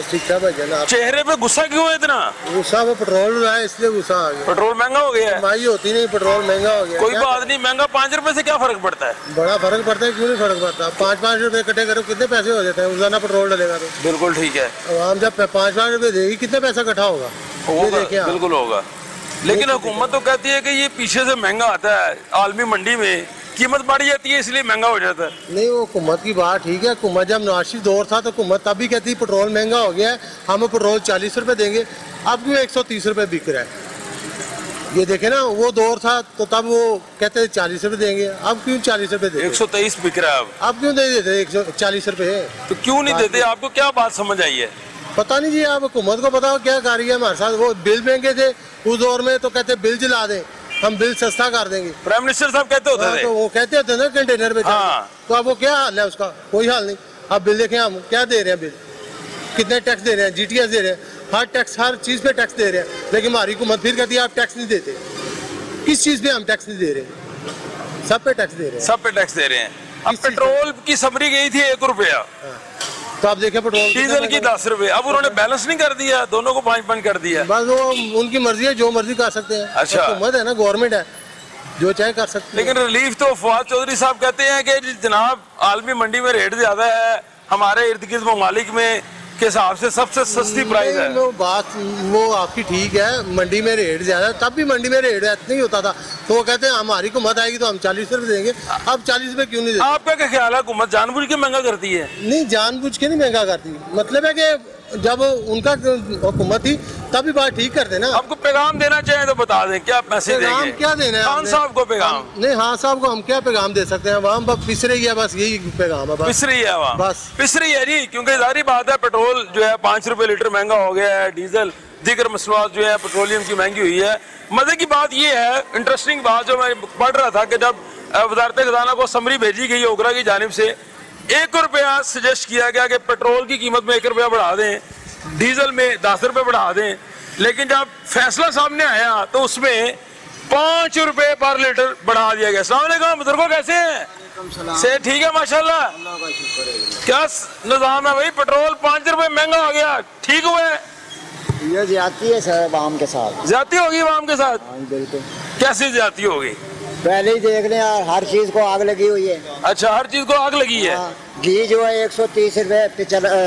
ठीक है भाईजान। चेहरे पे गुस्सा क्यों है इतना? गुस्सा वो पेट्रोल है इसलिए गुस्सा आ गया। पेट्रोल महंगा हो गया है? कमाई होती नहीं, पेट्रोल महंगा हो गया। कोई बात नहीं, महंगा 5 रुपए से क्या फर्क पड़ता है? बड़ा फर्क पड़ता है। क्यों नहीं फर्क पड़ता? 5-5 रुपए इकट्ठे करो कितने पैसे हो जाते हैं रोजाना पेट्रोल डलेगा तो। बिल्कुल ठीक है। आवाम जब 5-5 रुपए देगी कितने पैसा इकट्ठा होगा? बिल्कुल होगा। लेकिन हुकूमत तो कहती है कि ये पीछे से महंगा आता है, आलमी मंडी में कीमत बढ़ जाती है इसलिए महंगा हो जाता है। नहीं, वो हुकूमत की बात ठीक है। हुकूमत जब नवाशी दौर था तो हुकूमत तब भी कहती पेट्रोल महंगा हो गया है, हम पेट्रोल 40 रुपए देंगे। अब क्यों 130 रुपए बिक रहा है? ये देखे ना, वो दौर था तो तब वो कहते थे 40 रुपए देंगे, अब क्यों 40 रुपए देते? 123 बिक रहा है अब क्यों दे देते 140 रुपए? तो क्यों नहीं देते? आपको क्या बात समझ आई है? पता नहीं जी, आप हुकूमत को बताओ क्या कर रही है हमारे साथ। वो बिल महंगे थे उस दौर में तो कहते बिल जला दें, हम बिल सस्ता कर देंगे। प्राइम मिनिस्टर साहब कहते होते थे। तो वो कहते होते ना कंटेनर पे। तो अब वो क्या हाल है उसका? कोई हाल नहीं। अब बिल देखें हम क्या दे रहे हैं, बिल कितने टैक्स दे रहे हैं, GTS दे रहे हैं, हर टैक्स हर चीज पे टैक्स दे रहे हैं। लेकिन हमारी हुकूमत फिर कहती है आप टैक्स नहीं देते। किस चीज पे हम टैक्स नहीं दे रहे? सब पे टैक्स दे रहे हैं। सब पे टैक्स दे रहे हैं। अब पेट्रोल की समरी गई थी 1 रुपया, तो आप देखिए पेट्रोल डीजल की 10 रुपए। अब उन्होंने बैलेंस नहीं कर दिया, दोनों को 5 कर दिया। बस वो उनकी मर्जी है, जो मर्जी कर सकते हैं। अच्छा, हुकूमत है ना, गवर्नमेंट है, जो चाहे कर सकते हैं। लेकिन रिलीफ तो फवाद चौधरी साहब कहते हैं कि जनाब आलमी मंडी में रेट ज्यादा है, हमारे इर्द गिर्द ममालिक में के हिसाब से सबसे सस्ती प्राइस है। वो बात वो आपकी ठीक है, मंडी में रेट ज्यादा, तब भी मंडी में रेट इतना ही होता था। तो वो कहते हैं हमारी हुकूमत आएगी तो हम 40 रुपए देंगे। अब 40 रुपए क्यों नहीं देते? आपका क्या ख्याल है, हुकूमत जानबूझ के महंगा करती है? नहीं, जानबूझ के नहीं महंगा करती। मतलब है कि जब उनका हुकूमत थी तभी बात ठीक करते ना। आपको पैगाम देना चाहे तो बता दें, क्या मैसेज देंगे? क्या देना है खान साहब को पैगाम? नहीं, हाँ साहब को हम क्या पैगाम दे सकते हैं? वहाँ बस पिस रही है, बस यही पैगाम है। पिस रही है वहाँ, बस पिस रही है जी, क्योंकि जाहिर बात है पेट्रोल जो है 5 रुपए लीटर महंगा हो गया है, डीजल दीगर मसनूआत जो है पेट्रोलियम की महंगी हुई है। मजे की बात ये है, इंटरेस्टिंग बात जो मैं पढ़ रहा था कि जब वजारत खजाना को समरी भेजी गई ओगरा की जानिब से 1 रुपया सजेस्ट किया गया कि पेट्रोल की कीमत में 1 रुपया बढ़ा दें, डीजल में 10 रुपए बढ़ा दें। लेकिन जब फैसला सामने आया तो उसमें 5 रुपए पर लीटर बढ़ा दिया गया। अस्सलाम वालेकुम बुजुर्गों, कैसे हैं? से ठीक है माशाल्लाह। क्या निजाम है भाई? पेट्रोल 5 रुपए महंगा हो गया, ठीक हुआ है? ये ज्यादती है सर, आवाम के साथ ज्यादती होगी। आवाम के साथ बिल्कुल। कैसी ज्यादती होगी? पहले ही देख लें यार, हर चीज को आग लगी हुई है। अच्छा, हर चीज को आग लगी है। घी जो है 130 रुपए पे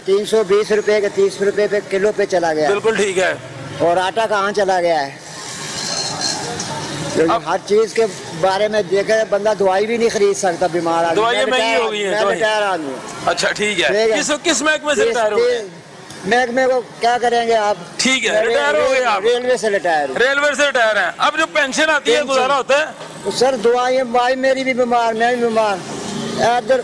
320 रुपए के 30 रुपए पे किलो पे चला गया। बिल्कुल ठीक है। और आटा कहाँ चला गया है? हर चीज के बारे में देखे बंदा दवाई भी नहीं खरीद सकता, बीमार आदमी। दवाई महंगी हो गई है। रिटायर आदमी। अच्छा ठीक है। किस महकमे से रिटायर हो गए? महकमे को क्या करेंगे आप? ठीक है, रिटायर हो गए आप? रेलवे से रिटायर। रेलवे से रिटायर है। अब जो पेंशन आती है गुजारा होता है? सर दुआएं, भाई मेरी भी बीमार, मैं भी बीमार, इधर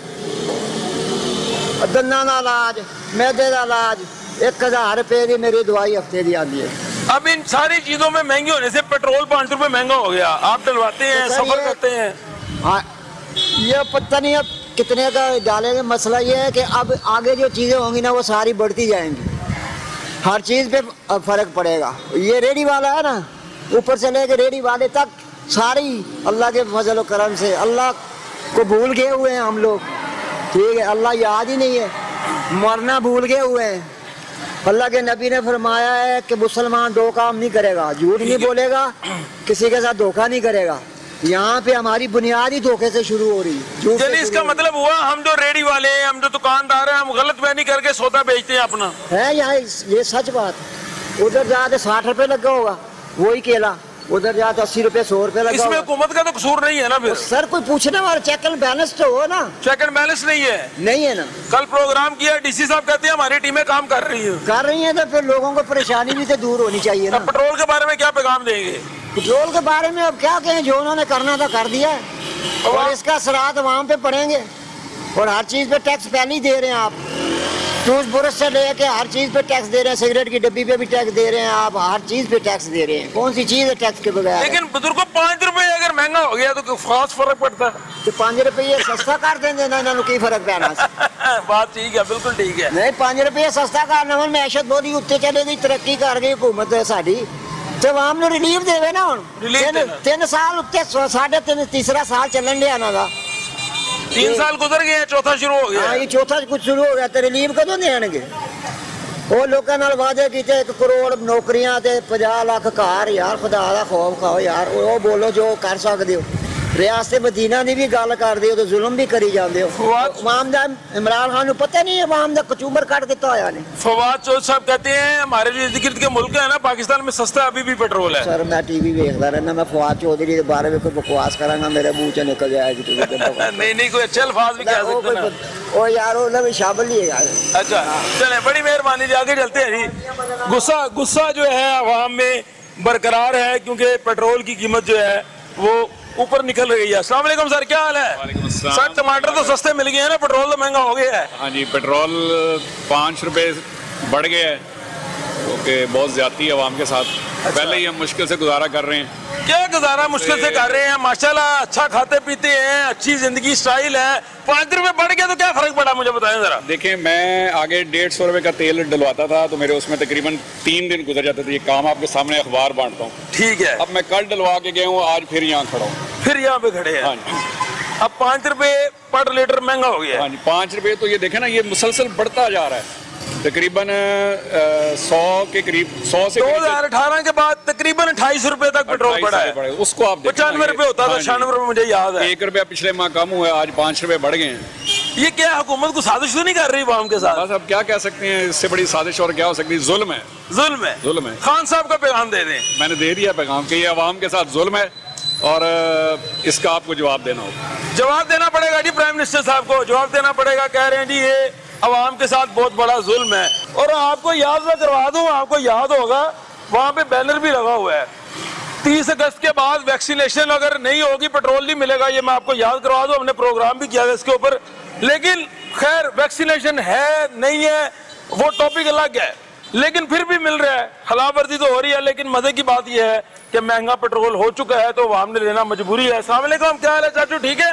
दंदां दा इलाज, मैदे का इलाज, 1000 रुपए की मेरी दवाई हफ्ते की आती है। अब इन सारी चीजों में महंगी होने से पेट्रोल 5 रुपए महंगा हो गया। आप डलवाते हैं, सफर करते हैं। हाँ, ये पता नहीं अब कितने का डालेंगे। मसला ये है कि अब आगे जो चीजें होंगी ना वो सारी बढ़ती जाएंगी, हर चीज पे फर्क पड़ेगा। ये रेडी वाला है ना, ऊपर से लेके रेडी वाले तक सारी अल्लाह के फजल करम से, अल्लाह को भूल गए हुए हैं हम लोग। ठीक है, अल्लाह याद ही नहीं है, मरना भूल गए हुए हैं। अल्लाह के नबी ने फरमाया है कि मुसलमान 2 काम नहीं करेगा, झूठ नहीं बोलेगा, किसी के साथ धोखा नहीं करेगा। यहाँ पे हमारी बुनियाद ही धोखे से शुरू हो रही है। यानी इसका मतलब हुआ हम जो रेडी वाले हैं, हम जो दुकानदार हैं, हम गलत बयानी करके सौदा बेचते हैं अपना है। यहाँ ये सच बात। उधर जाते 60 रुपए लगा होगा वही केला, उधर जाते 80 रुपए 100 रुपए लगा। इसमें हुकूमत का तो कसूर नहीं है ना? फिर सर कोई पूछने वाला चेक एंड बैलेंस तो हो ना? चेक एंड बैलेंस नहीं है। नहीं है ना। कल प्रोग्राम किया, डीसी साहब कहते हैं हमारी टीमें काम कर रही है तो फिर लोगों को परेशानी भी तो दूर होनी चाहिए ना। पेट्रोल के बारे में क्या पैगाम देंगे? पेट्रोल के बारे में अब क्या कहें, जो उन्होंने करना था कर दिया है और इसका असरात वहाँ पे पड़ेंगे। और हर चीज पे टैक्स पहले ही दे रहे हैं आप, टूथब्रश से लेके हर चीज पे टैक्स दे रहे हैं, सिगरेट की डब्बी पे भी टैक्स दे रहे हैं आप, हर चीज पे टैक्स दे रहे हैं। कौन सी चीज है टैक्स के बगैर? लेकिन बुजुर्गों 5 रुपए अगर महंगा हो गया तो खास फर्क पड़ता है। तो 5 रुपये सस्ता कर देंगे ना, की फर्क पैना। बात ठीक है, बिल्कुल ठीक है। नहीं 5 रुपये सस्ता करना, मैशत बहुत ही उत्ते चले गई, तरक्की कर गई हुकूमत साड़ी, तो आम रिलीफ देवे ना। 3 साल उत्ते 3.5 तीसरा साल चलन लिया ना, 3 साल गुजर गए, चौथा शुरू हो गया। हाँ, ये चौथा कुछ शुरू हो गया, तो रिलीफ कदों देंगे? ਉਹ ਲੋਕਾਂ ਨਾਲ ਵਾਅਦੇ ਕੀਤੇ 1 ਕਰੋੜ ਨੌਕਰੀਆਂ ਤੇ 50 ਲੱਖ ਘਰ ਯਾਰ ਖੁਦਾ ਦਾ ਖੌਫ ਖਾਓ ਯਾਰ ਉਹ ਬੋਲੋ ਜੋ ਕਰ ਸਕਦੇ ਹੋ रियासत मदीना की भी गल कर दो तो जुल्म भी करी जाते हो अवाम दा इमरान खान को पता नहीं है अवाम दा कचूमर काट दिता होया ने फवाद चौधरी साहब कहते हैं हमारे जो इर्द गिर्द के मुल्क है ना पाकिस्तान में सस्ता अभी भी पेट्रोल है। सर मैं टीवी देखता रहना मैं फवाद चौधरी के बारे में कोई बकवास करांगा मेरे मुंह से निकल जाएगी नहीं कोई अच्छे अल्फाज भी कह सकते हैं ओ यार वो भी शामिल ही है। अच्छा चले बड़ी मेहरबानी जी आगे चलते हैं जी। गुस्सा जो है अवाम में बरकरार है क्योंकि पेट्रोल की कीमत जो है वो ऊपर निकल रही है। अस्सलाम वालेकुम सर क्या हाल है? सर टमाटर तो सस्ते मिल गए हैं ना पेट्रोल तो महंगा हो गया है। हाँ जी पेट्रोल 5 रुपए बढ़ गया है क्योंकि बहुत ज्यादती है आवाम के साथ। अच्छा। पहले ही हम मुश्किल से गुजारा कर रहे हैं। क्या गुजारा मुश्किल से कर रहे हैं? माशाल्लाह अच्छा खाते पीते हैं अच्छी जिंदगी स्टाइल है 5 रुपए बढ़ गया तो क्या फर्क पड़ा मुझे बताएं जरा। देखिए मैं आगे 150 रुपए का तेल डलवाता था तो मेरे उसमें तकरीबन 3 दिन गुजर जाते थे। ये काम आपके सामने अखबार बांटता हूँ ठीक है। अब मैं कल डलवा के गया हूँ आज फिर यहाँ खड़ा हूँ फिर यहाँ पे खड़े हैं। हाँ जी अब 5 रुपए पर लीटर महंगा हो गया। हाँ जी 5 रुपए तो ये देखे ना ये मुसलसल बढ़ता जा रहा है तकरीबन 100 के करीब 100 से 2018 के बाद तकरीबन 28 रुपए तक पेट्रोल बढ़ा है। उसको आप 95 रुपए होता था 96 रुपए मुझे याद है। 1 रुपया पिछले माह कम हुआ आज 5 रुपए बढ़ गए हैं। ये क्या हुकूमत को साजिश तो नहीं कर रही आवाम के साथ? बस अब क्या कह सकते हैं इससे बड़ी साजिश और क्या हो सकती है। जुल्म है जुल्म है। खान साहब का पैगाम दे दें। मैंने दे दिया पैगाम कि ये अवाम के साथ जुल्म है और इसका आपको जवाब देना होगा। जवाब देना पड़ेगा जी प्राइम मिनिस्टर साहब को जवाब देना पड़ेगा। कह रहे हैं जी ये अवाम के साथ बहुत बड़ा जुल्म है। और आपको याद मैं करवा दूं आपको याद होगा वहां पे बैनर भी लगा हुआ है 30 अगस्त के बाद वैक्सीनेशन अगर नहीं होगी पेट्रोल नहीं मिलेगा। ये मैं आपको याद करवा दूं हमने प्रोग्राम भी किया था इसके ऊपर। लेकिन खैर वैक्सीनेशन है नहीं है वो टॉपिक अलग है लेकिन फिर भी मिल रहा है। खिलाफवर्जी तो हो रही है लेकिन मजे की बात यह है कि महंगा पेट्रोल हो चुका है तो आवाम ने लेना मजबूरी है। अस्सलाम वालेकुम क्या हाल है चाचू ठीक है?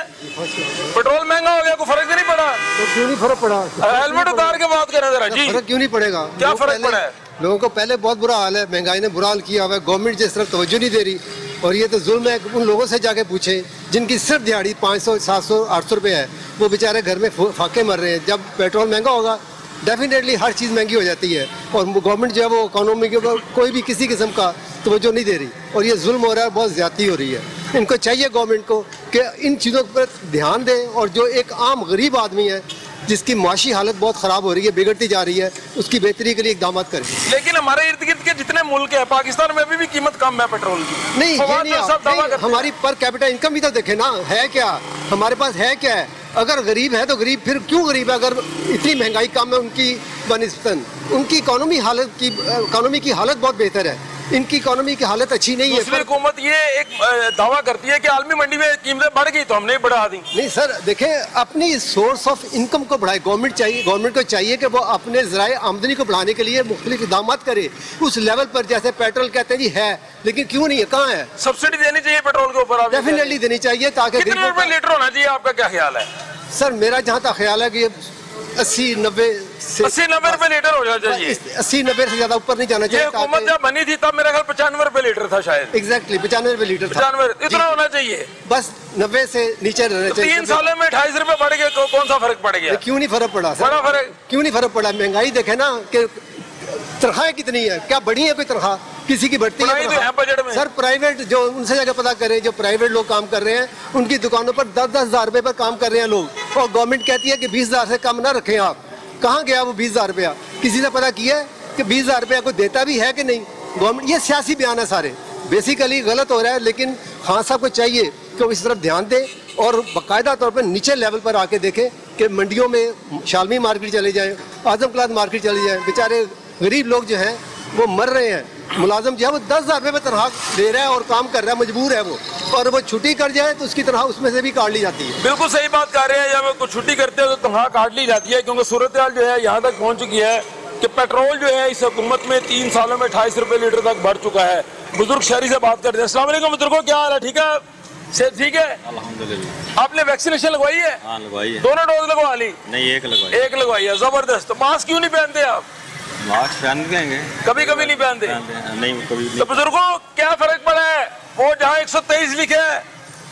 पेट्रोल महंगा हो गया कोई फर्क नहीं पड़ा? तो क्यों नहीं फर्क पड़ा? हेलमेट उतार के बात करें जरा जी। फर्क क्यों नहीं पड़ेगा? क्या फर्क पड़ा है? लोगों को पहले बहुत बुरा हाल है महंगाई ने बुरा हाल किया हुआ है। गवर्नमेंट जिस तरफ तवज्जो नहीं दे रही और ये तो जुल्म है। उन लोगों से जाके पूछे जिनकी सिर्फ दिहाड़ी 500 700 800 रुपये है वो बेचारे घर में फाके मर रहे हैं। जब पेट्रोल महंगा होगा डेफिनेटली हर चीज़ महंगी हो जाती है और गवर्नमेंट जो है वो इकोनॉमी के ऊपर कोई भी किसी किस्म का तवज्जो नहीं दे रही और ये जुल्म हो रहा है बहुत ज़्यादती हो रही है। इनको चाहिए गवर्नमेंट को कि इन चीज़ों पर ध्यान दे और जो एक आम गरीब आदमी है जिसकी माशी हालत बहुत ख़राब हो रही है बिगड़ती जा रही है उसकी बेहतरी के लिए इकदाम करें। लेकिन हमारे इर्द गिर्द के जितने मुल्क है पाकिस्तान में अभी भी कीमत कम है पेट्रोल की। नहीं ये नहीं हमारी पर कैपिटा इनकम भी तो देखे ना है क्या हमारे पास है क्या है। अगर गरीब है तो गरीब फिर क्यों गरीब है? अगर इतनी महंगाई कम है उनकी बनिस्बतन उनकी इकोनॉमी की हालत बहुत बेहतर है। इनकी इकोनॉमी की हालत अच्छी नहीं है। हुकूमत ये एक दावा करती है कि आलमी मंडी में कीमतें बढ़ गई तो हमने बढ़ा दी। नहीं सर देखें अपनी सोर्स ऑफ इनकम को बढ़ाए। गवर्नमेंट को चाहिए कि वो अपने ज़राए आमदनी को बढ़ाने के लिए मुख्तलिफ इक़दाम करे उस लेवल पर। जैसे पेट्रोल कहते हैं जी है लेकिन क्यों नहीं है कहाँ है? सब्सिडी देनी चाहिए पेट्रोल के ऊपर डेफिनेटली देनी चाहिए ताकि कितने रुपए लीटर होना चाहिए आपका क्या ख्याल है? सर मेरा जहाँ तक ख्याल है कि 80-90 रुपए लीटर हो जाना चाहिए। 80-90 से ज्यादा ऊपर नहीं जाना चाहिए। हुकूमत जब बनी थी तब मेरा ख्याल 95 रुपए लीटर था शायद। एग्जैक्टली 95 रुपए लीटर था। 95 इतना होना चाहिए बस 90 से नीचे रहना चाहिए। 3 सालों में 28 रुपए बढ़ गए तो कौन सा फर्क पड़ गया? क्यों नहीं फर्क पड़ा? बड़ा फर्क क्यों नहीं फर्क पड़ा? महंगाई देखे ना कि तनख्वाहें कितनी है क्या बढ़ी है कोई तनख्वाह किसी की बढ़ती है बजट में? सर प्राइवेट जो उनसे जाकर पता करें जो प्राइवेट लोग काम कर रहे हैं उनकी दुकानों पर 10-10 हज़ार रुपए पर काम कर रहे हैं लोग और गवर्नमेंट कहती है कि 20 हज़ार से कम ना रखें आप। कहाँ गया वो 20 हज़ार रुपया? किसी ने पता किया है कि 20 हज़ार रुपया कोई देता भी है कि नहीं? गवर्नमेंट ये सियासी बयान है सारे बेसिकली गलत हो रहा है। लेकिन खान साहब को चाहिए कि वो इस तरफ ध्यान दे और बाकायदा तौर पर नीचे लेवल पर आके देखें कि मंडियों में शालमी मार्केट चले जाएँ आजम क्लास मार्केट चले जाएँ। बेचारे गरीब लोग जो हैं वो मर रहे हैं। मुलाजिम जो है वो 10 हज़ार रुपये में तनख्वाह दे रहा है और काम कर रहा है मजबूर है वो और वो छुट्टी कर जाए तो उसकी तनख्वाह उसमें से भी काट ली जाती है। बिल्कुल सही बात कर रहे हैं जब कुछ छुट्टी करते हैं तो तनख्वाह काट ली जाती है क्योंकि सूरत हाल जो है यहाँ तक पहुँच चुकी है कि पेट्रोल जो है इस हुकूमत में 3 सालों में 28 रुपए लीटर तक बढ़ चुका है। बुजुर्ग शहरी से बात करते हैं। अस्सलाम वालेकुम बुजुर्गों क्या हाल है? ठीक है सेहत ठीक है अल्हम्दुलिल्लाह। आपने वैक्सीनेशन लगवाई है? हाँ लगवाई है। दोनों डोज लगवा ली? नहीं एक लगवाई है। जबरदस्त। मास्क क्यों नहीं पहनते आप? मास्क पहन देंगे कभी नहीं पहनते? नहीं कभी नहीं। तो बुजुर्गों क्या फर्क पड़ा है? वो जहाँ 123 लिखे है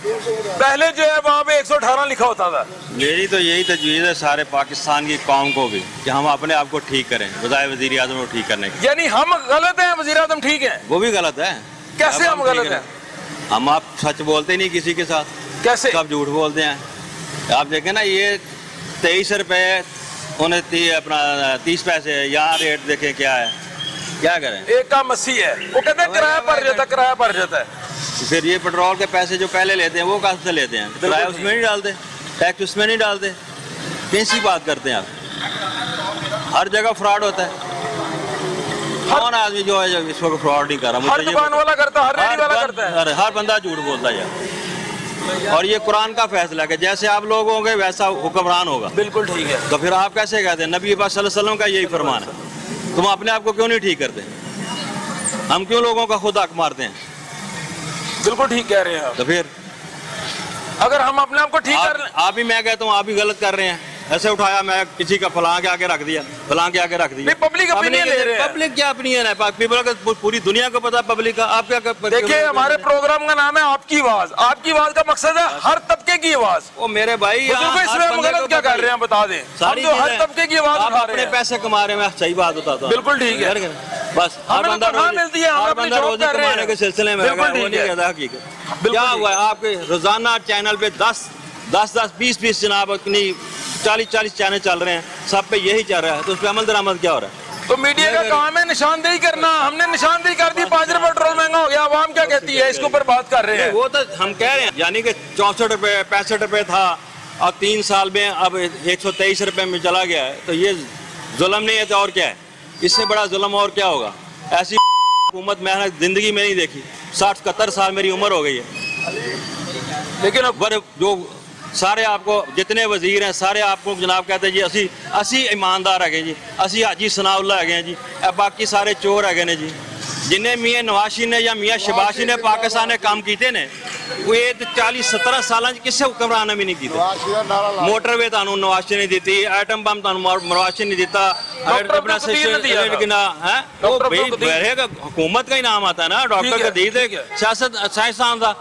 पहले जो है वहाँ पे 118 लिखा होता था। मेरी तो यही तजवीज़ है सारे पाकिस्तान की कौम को भी कि हम अपने आप को ठीक करें बजाय वज़ीर आज़म को ठीक करने के। यानी हम गलत हैं, वज़ीर आज़म ठीक है? वो भी गलत है। कैसे हम गलत हैं? हम आप सच बोलते नहीं किसी के साथ, कैसे सब झूठ बोलते हैं। आप देखें ना, ये 23 रुपये उन्हें अपना 30 पैसे, यहाँ रेट देखें क्या है, क्या करें। एक का मसी है, वो कहते हैं किराया पड़ जाता है, किराया पड़ जाता है। फिर ये पेट्रोल के पैसे जो पहले लेते हैं वो कहाँ से लेते हैं? किराया उसमें नहीं डालते, टैक्स उसमें नहीं डालते, कैसी बात करते हैं आप? हर जगह फ्रॉड होता है। कौन आदमी जो है इस वक्त फ्रॉड नहीं कर रहा? हर दुकान वाला करता है, हर रेहड़ी वाला करता है, हर बंदा झूठ बोलता है यार। और ये कुरान का फैसला है कि जैसे आप लोग होंगे वैसा हुक्मरान होगा। बिल्कुल ठीक है। तो फिर आप कैसे कहते हैं? नबी पाक सल्लल्लाहु अलैहि वसल्लम का यही फरमान है। तुम अपने आप को क्यों नहीं ठीक करते? हम क्यों लोगों का खुद हक मारते हैं? बिल्कुल ठीक कह रहे हैं आप। तो फिर अगर हम अपने आप को ठीक कर, आप ही, मैं कहता हूँ आप ही गलत कर रहे हैं। ऐसे उठाया मैं किसी का फलां के आगे रख दिया, फलां के आगे रख दिया। नहीं, पब्लिक ओपिनियन ले रहे हैं। पब्लिक क्या ओपिनियन है? पूरी दुनिया को पता है पब्लिक का। आप क्या देखिए, हमारे प्रोग्राम का नाम है आपकी आवाज। आपकी आवाज का मकसद है हर तबके की आवाज। ओ मेरे भाई, इसमें हम गलत क्या कर रहे हैं बता दें? हम जो हर तबके की आवाज उठा रहे हैं, पैसे कमा रहे हैं, मैं सही बात बताता हूँ। बिल्कुल ठीक है। बस हर बंदा मिलती है, हर बंदा रोजी कमाने के सिलसिले में क्या हुआ है? आपके रोजाना चैनल पे 10 20 जनाब अपनी 40 चैनल चल रहे हैं, सब पे यही चल रहा है। तो उस पर अमल दरामद क्या हो रहा है? तो मीडिया का काम है निशानदेही करना। हमने निशानदेही कर दी, 5 रुपए पेट्रोल महंगा हो गया, आवाम क्या कहती है इसके ऊपर बात कर रहे हैं। वो तो हम कह रहे हैं, यानी कि 64 रुपए 65 रुपए था और 3 साल में अब 123 रुपए में चला गया है। तो ये जुल्म नहीं है तो और क्या है? इससे बड़ा जुल्म और क्या होगा? ऐसी हुकूमत मैंने जिंदगी में नहीं देखी। 60-71 साल मेरी उम्र हो गई है। लेकिन अब जो सारे आपको जितने वजीर हैं सारे आपको जनाब कहते हैं जी असी ईमानदार है जी, असी हाजी सनाउल्लाह है जी, बाकी सारे चोर है ने जी। जिन्हें मियाँ नवाशी ने या मियाँ शबाशी ने पाकिस्तान ने काम किए ने, वो 40-17 साल किसी हुक्मरान भी नहीं किए। मोटरवे तुहानू नवाशी ने दी, एटम बम तुहानू नवाशी ने दिता, हुकूमत का ही नाम आता है ना, डॉक्टर कदीर सियासत साइंसदान था,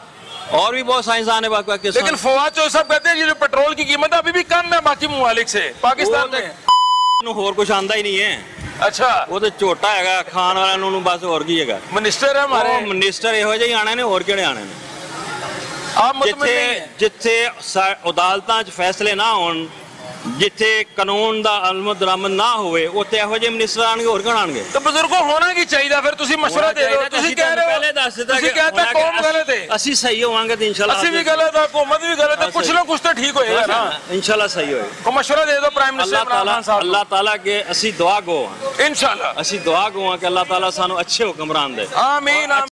और भी बहुत साइंसदान है। लेकिन फवाद चौधरी साहब कहते हैं जो पेट्रोल की कीमत अभी भी कम है बाकी ममालिक से पाकिस्तान में। और कुछ आंदा ही नहीं है। अच्छा, वो तो छोटा है खान वाला बस, और की है मिनिस्टर है हमारे। मिनिस्टर ਇਹੋ ਜਿਹੇ ਆਣੇ ਨੇ, ਹੋਰ ਕਿਹੜੇ ਆਣੇ ਨੇ? आप जिथे अदालतां च फैसले ना होण, जिथे कानून दा अमल दरामद ना होवे, उत्थे ਇਹੋ ਜਿਹੇ मिनिस्टर आणगे, होर कौन आणगे? तो बुजुर्गों होना की चाहिए, फिर तुसी मशवरा दे दो। तुसी कह रहे हो पहले दस दिता कि कहते कौम गलत है, ਅਸੀਂ सही होवांगे तो इंशाल्लाह ਅਸੀਂ भी गलत है, हुकूमत भी गलत है, कुछ ना कुछ तो ठीक होएगा ना, इंशाल्लाह सही होएगा। को मशवरा दे दो प्राइम मिनिस्टर इमरान खान साहब। अल्लाह ताला के ਅਸੀਂ दुआ गो इंशाल्लाह, ਅਸੀਂ दुआ गो कि अल्लाह ताला सानू अच्छे हुक्मरान दे। आमीन।